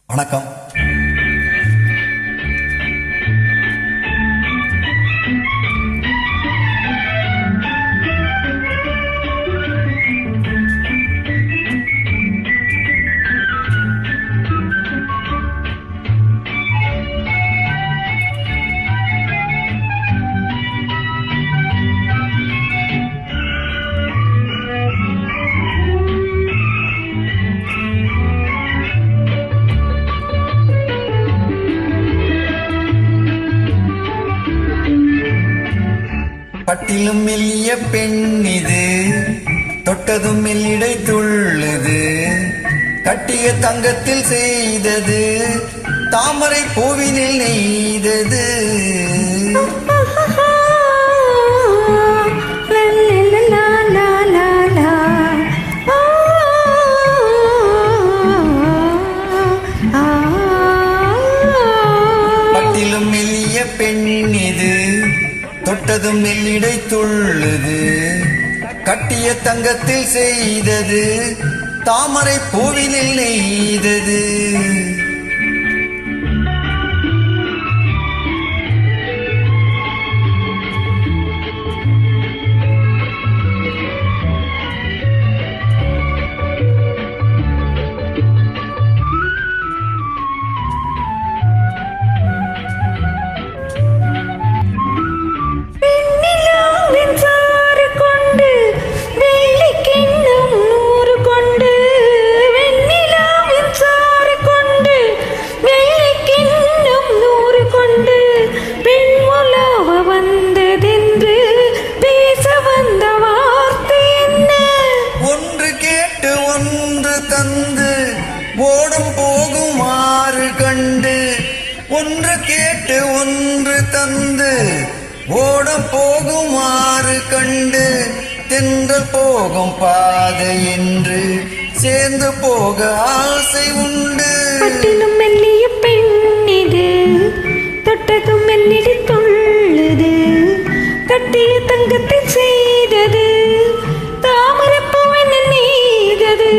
வணக்கம். பட்டிலும் மெல்லிய பெண் இது, தொட்டதும் மெல்லிடை துள்ளுது, கட்டிய தங்கத்தில் செய்தது, தாமரை பூவினில் நெய்தது. பட்டிலும் மெல்லிய பெண் இது, தொட்டதும் மெல்லிடை துள்ளுது, கட்டிய தங்கத்தில் செய்தது, தாமரை பூவினில் நெய்தது. தந்து ஓடும் போகுமாறு கண்டு, ஒன்று கேட்டு ஒன்று தந்து ஓடும் போகுமாறு கண்டு, தென்றல் போகும் பாதை என்று சேர்ந்து போக ஆசை உண்டு. பட்டிலும் மெல்லிய பெண் இது, தொட்டதும் மெல்லிடை துள்ளுது, கட்டிய தங்கத்தில் செய்தது, தாமரை பூவினில் நெய்தது.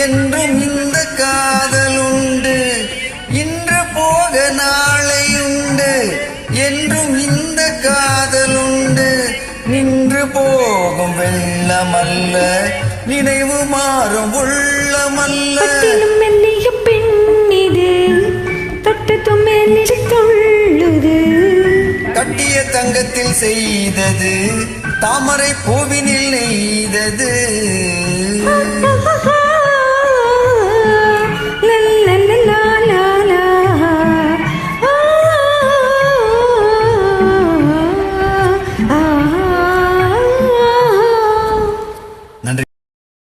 என்றும் இந்த காதலுண்டு, இன்று போக நாளையுண்டு, என்றும் இந்த காதலுண்டு, நின்று போகும் வெள்ளமல்ல, நினைவு மாறும் உள்ளமல்ல. பட்டிலும் மெல்லிய பெண் இது, தொட்டதும் மெல்லிடை துள்ளுது, கட்டிய தங்கத்தில் செய்தது, தாமரை பூவினில் நெய்தது.